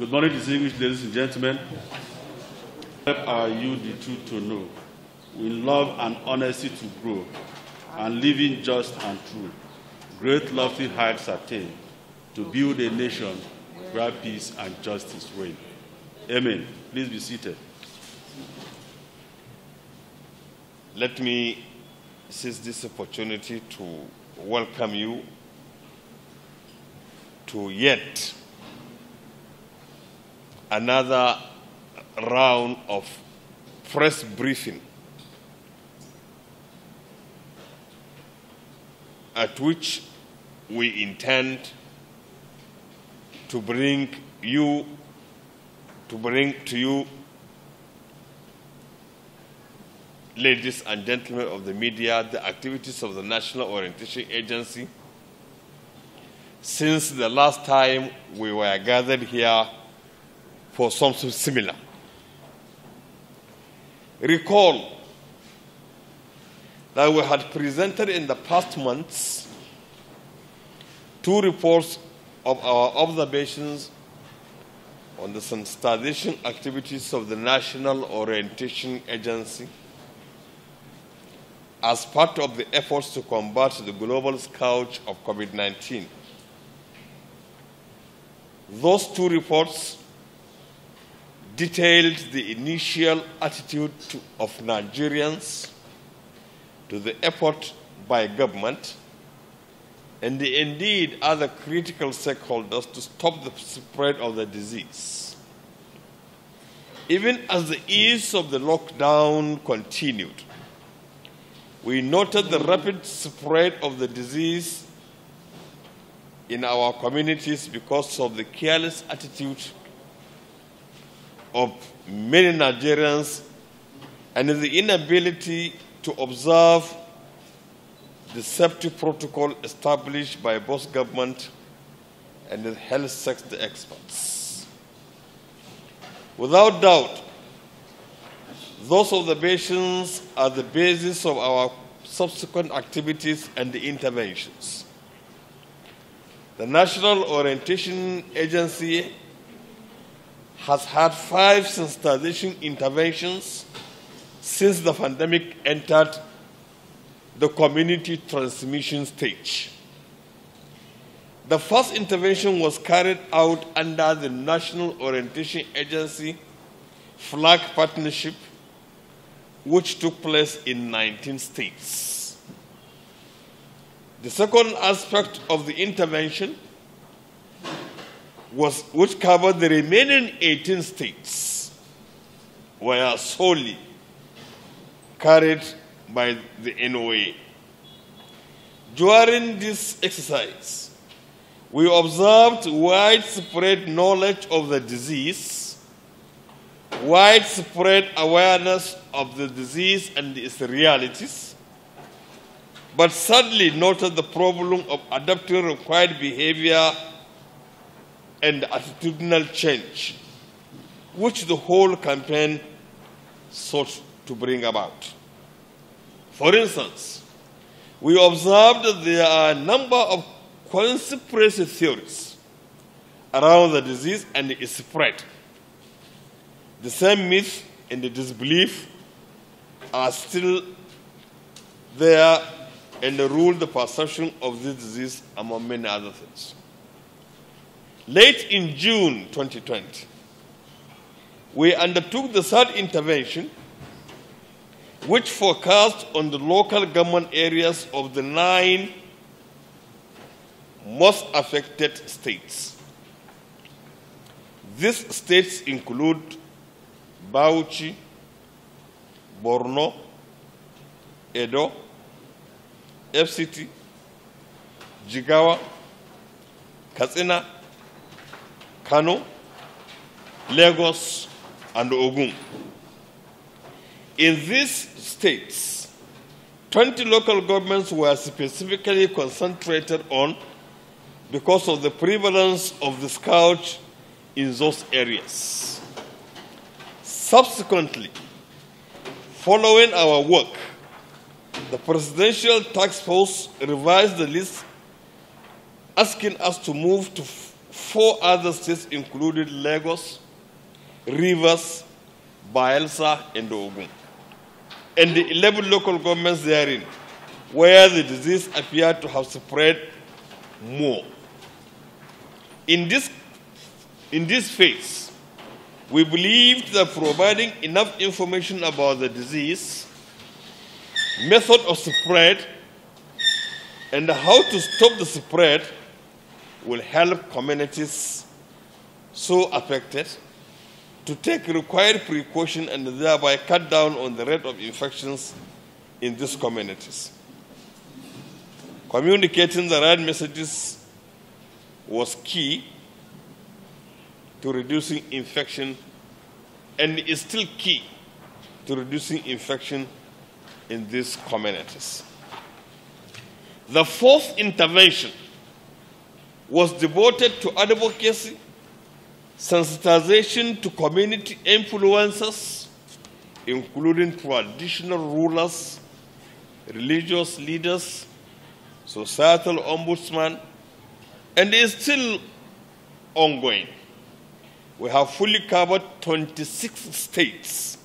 Good morning, distinguished ladies and gentlemen. Help our youth the truth to know, in love and honesty to grow, and living just and true. Great lofty heights attain, to build a nation where peace and justice reign. Amen. Please be seated. Let me seize this opportunity to welcome you to yet another round of press briefing at which we intend to bring to you, ladies and gentlemen of the media, the activities of the National Orientation Agency since the last time we were gathered here for something similar. Recall that we had presented in the past months 2 reports of our observations on the sensitization activities of the National Orientation Agency as part of the efforts to combat the global scourge of COVID-19. Those 2 reports detailed the initial attitude of Nigerians to the effort by government and indeed other critical stakeholders to stop the spread of the disease. Even as the ease of the lockdown continued, we noted the rapid spread of the disease in our communities because of the careless attitude of many Nigerians and the inability to observe the safety protocol established by both government and the health sector experts. Without doubt, those observations are the basis of our subsequent activities and interventions. The National Orientation Agency has had 5 sensitization interventions since the pandemic entered the community transmission stage. The first intervention was carried out under the National Orientation Agency flag partnership, which took place in 19 states. The second aspect of the intervention which covered the remaining 18 states, were solely carried by the NOA. During this exercise, we observed widespread knowledge of the disease, widespread awareness of the disease and its realities, but sadly noted the problem of adapting required behavior and attitudinal change, which the whole campaign sought to bring about. For instance, we observed that there are a number of conspiracy theories around the disease and its spread. The same myth and the disbelief are still there and rule the perception of this disease, among many other things. Late in June 2020, we undertook the 3rd intervention, which focused on the local government areas of the 9 most affected states. These states include Bauchi, Borno, Edo, FCT, Jigawa, Katsina, Kano, Lagos, and Ogun. In these states, 20 local governments were specifically concentrated on because of the prevalence of the scourge in those areas. Subsequently, following our work, the Presidential Task Force revised the list, asking us to move to 4 other states included Lagos, Rivers, Bayelsa, and Ogun, and the 11 local governments therein, where the disease appeared to have spread more. In this phase, we believed that providing enough information about the disease, method of spread, and how to stop the spread will help communities so affected to take required precaution and thereby cut down on the rate of infections in these communities. Communicating the right messages was key to reducing infection and is still key to reducing infection in these communities. The 4th intervention was devoted to advocacy, sensitization to community influencers, including traditional rulers, religious leaders, societal ombudsman, and is still ongoing. We have fully covered 26 states,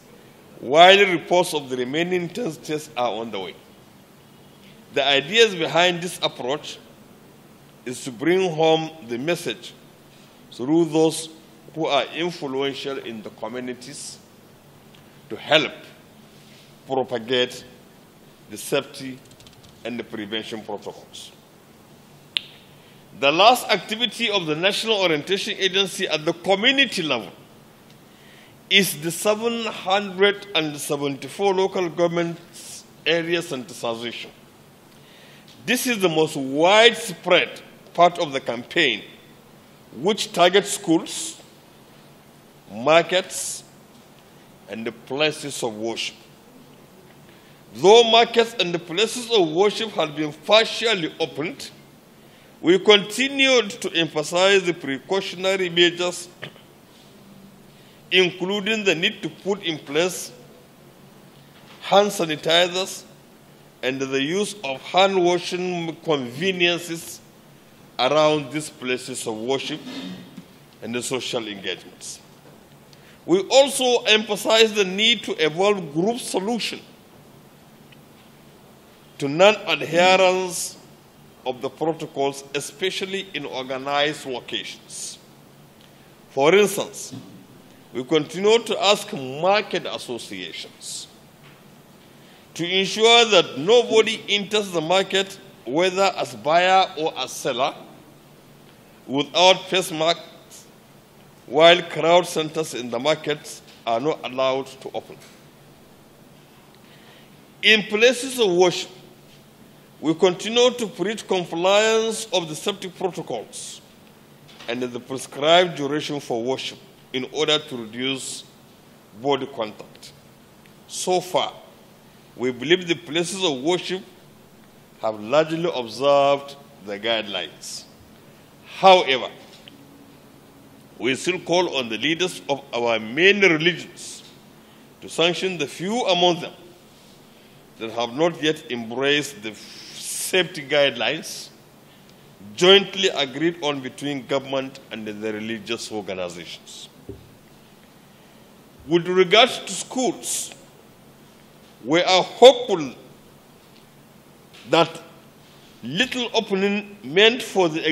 while reports of the remaining 10 states are on the way. The ideas behind this approach is to bring home the message through those who are influential in the communities to help propagate the safety and the prevention protocols. The last activity of the National Orientation Agency at the community level is the 774 local government area sensitization. This is the most widespread part of the campaign, which targets schools, markets, and the places of worship. Though markets and the places of worship have been partially opened, we continued to emphasize the precautionary measures, including the need to put in place hand sanitizers and the use of hand washing conveniences around these places of worship and the social engagements. We also emphasize the need to evolve group solution to non-adherence of the protocols, especially in organized locations. For instance, we continue to ask market associations to ensure that nobody enters the market, whether as buyer or as seller, without face masks, while crowd centers in the markets are not allowed to open. In places of worship, we continue to preach compliance of the safety protocols and the prescribed duration for worship in order to reduce body contact. So far, we believe the places of worship have largely observed the guidelines. However, we still call on the leaders of our main religions to sanction the few among them that have not yet embraced the safety guidelines jointly agreed on between government and the religious organizations. With regard to schools, we are hopeful that little opening meant for the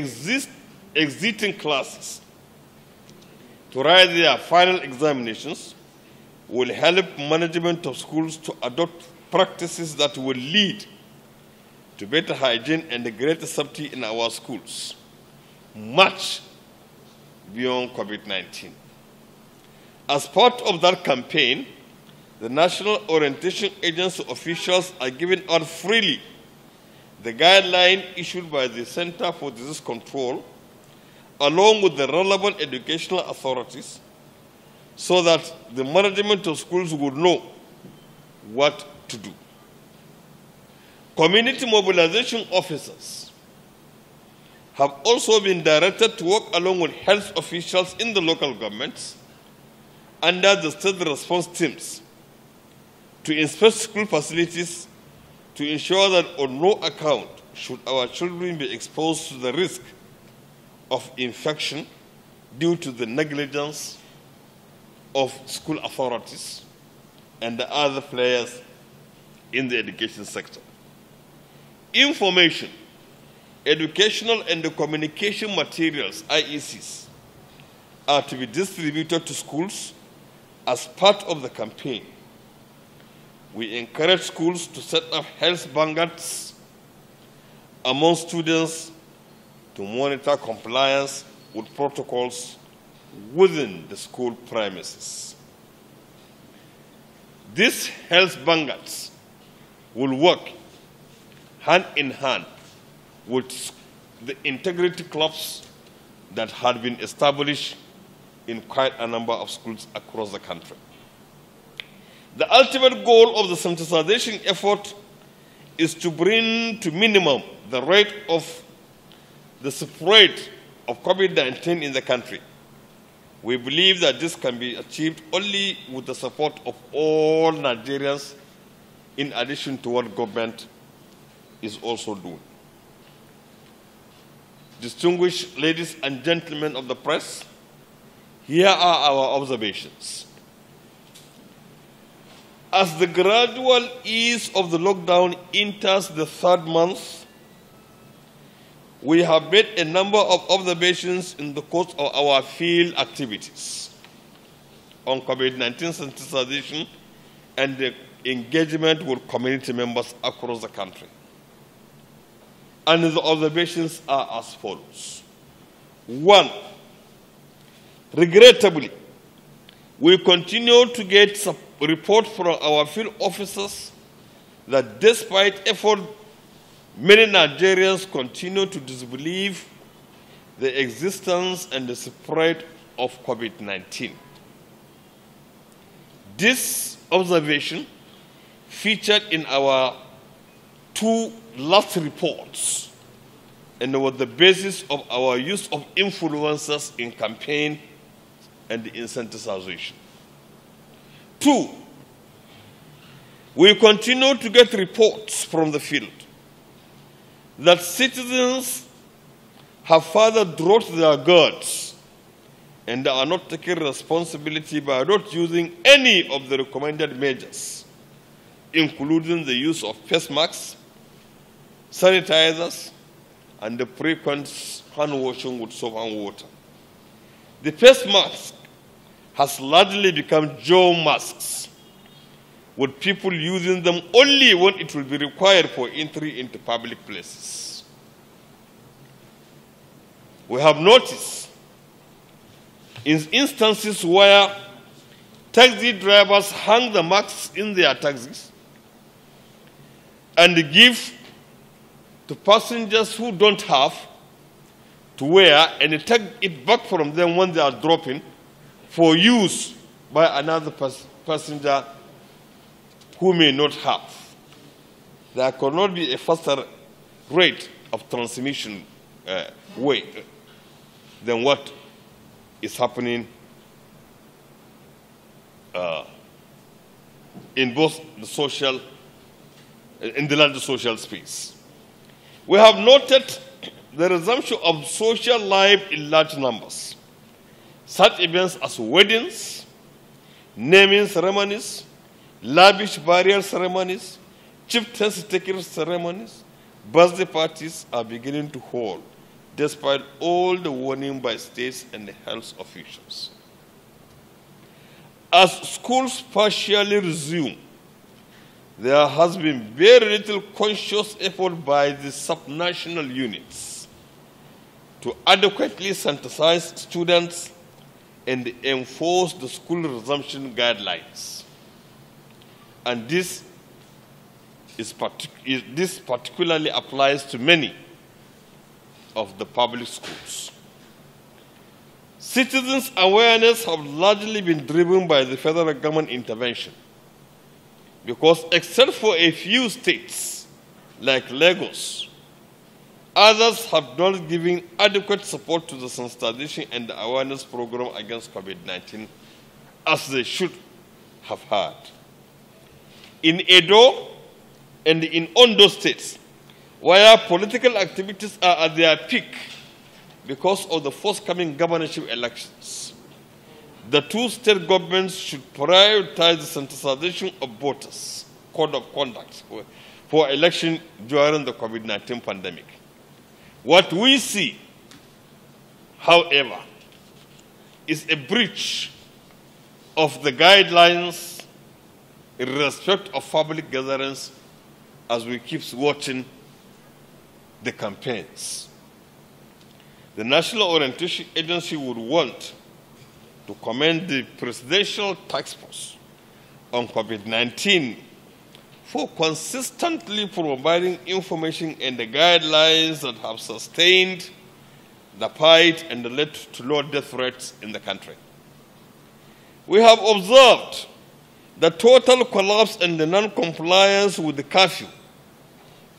exiting classes to write their final examinations will help management of schools to adopt practices that will lead to better hygiene and greater safety in our schools, much beyond COVID-19. As part of that campaign, the National Orientation Agency officials are giving out freely the guideline issued by the Center for Disease Control, along with the relevant educational authorities, so that the management of schools would know what to do. Community mobilization officers have also been directed to work along with health officials in the local governments under the state response teams to inspect school facilities to ensure that on no account should our children be exposed to the risk of infection due to the negligence of school authorities and the other players in the education sector. Information, educational and communication materials, IECs, are to be distributed to schools as part of the campaign. We encourage schools to set up health vanguards among students to monitor compliance with protocols within the school premises. These health vanguards will work hand in hand with the integrity clubs that had been established in quite a number of schools across the country. The ultimate goal of the sensitization effort is to bring to minimum the rate of the spread of COVID-19 in the country. We believe that this can be achieved only with the support of all Nigerians, in addition to what government is also doing. Distinguished ladies and gentlemen of the press, here are our observations. As the gradual ease of the lockdown enters the third month, we have made a number of observations in the course of our field activities on COVID-19 sensitization and the engagement with community members across the country. And the observations are as follows. One, regrettably, we continue to get reports from our field officers that despite effort, many Nigerians continue to disbelieve the existence and the spread of COVID-19. This observation featured in our two last reports and was the basis of our use of influencers in campaign and in sensitization. Two, we continue to get reports from the field that citizens have further dropped their guards and are not taking responsibility by not using any of the recommended measures, including the use of face masks, sanitizers, and the frequent hand washing with soap and water. The face mask has largely become Joe masks, with people using them only when it will be required for entry into public places. We have noticed in instances where taxi drivers hang the masks in their taxis and give to passengers who don't have to wear and take it back from them when they are dropping for use by another passenger who may not have. There cannot be a faster rate of transmission than what is happening in both the social, in the larger social space. We have noted the resumption of social life in large numbers. Such events as weddings, naming ceremonies, lavish burial ceremonies, chieftains taking ceremonies, birthday parties are beginning to hold, despite all the warning by states and health officials. As schools partially resume, there has been very little conscious effort by the subnational units to adequately sensitize students and enforce the school resumption guidelines. And this particularly applies to many of the public schools. Citizens' awareness have largely been driven by the federal government intervention, because except for a few states like Lagos, others have not given adequate support to the sensitization and the awareness program against COVID-19 as they should have had. In Edo and in Ondo states, where political activities are at their peak because of the forthcoming governorship elections, the two state governments should prioritize the sensitization of voters' code of conduct for election during the COVID-19 pandemic. What we see, however, is a breach of the guidelines in respect of public gatherings as we keep watching the campaigns. The National Orientation Agency would want to commend the Presidential Task Force on COVID-19 for consistently providing information and the guidelines that have sustained the fight and led to low death rates in the country. We have observed the total collapse and the non-compliance with the curfew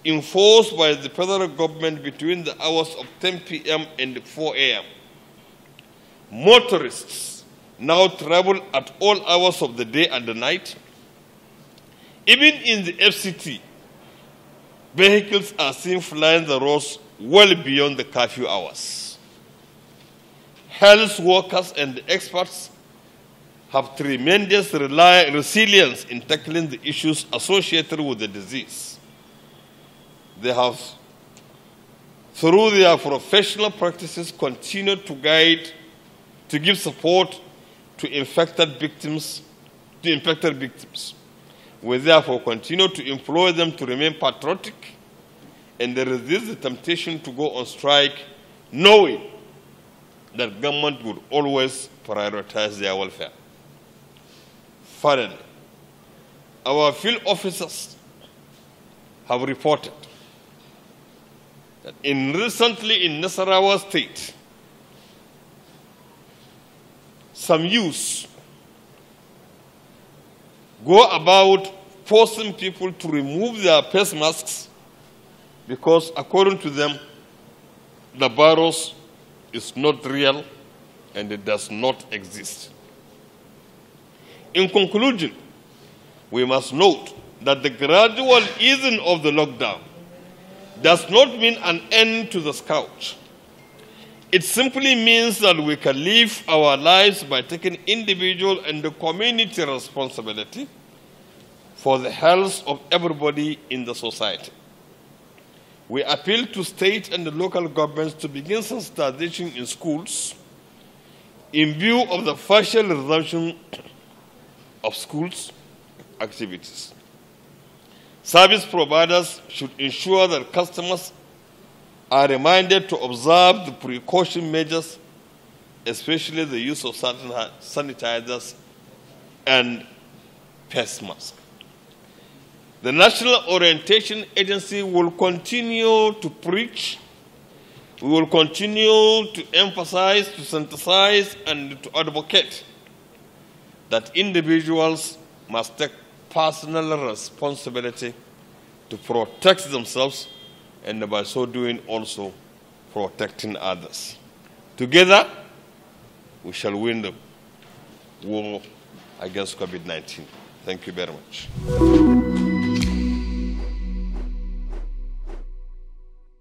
enforced by the federal government between the hours of 10 p.m. and 4 a.m. Motorists now travel at all hours of the day and the night. Even in the FCT, vehicles are seen flying the roads well beyond the curfew hours. Health workers and experts have tremendous resilience in tackling the issues associated with the disease. They have, through their professional practices, continued to give support to infected victims. We therefore continue to employ them to remain patriotic and resist the temptation to go on strike, knowing that government would always prioritize their welfare. Finally, our field officers have reported that recently in Nasarawa State, some youths go about forcing people to remove their face masks because, according to them, the virus is not real and it does not exist. In conclusion, we must note that the gradual easing of the lockdown does not mean an end to the scourge. It simply means that we can live our lives by taking individual and the community responsibility for the health of everybody in the society. We appeal to state and the local governments to begin sensitization in schools in view of the partial resumption of schools activities. Service providers should ensure that customers are reminded to observe the precaution measures, especially the use of certain sanitizers and face masks. The National Orientation Agency will continue to preach. We will continue to emphasize, to synthesize, and to advocate that individuals must take personal responsibility to protect themselves and by so doing also protecting others. Together, we shall win the war against COVID-19. Thank you very much.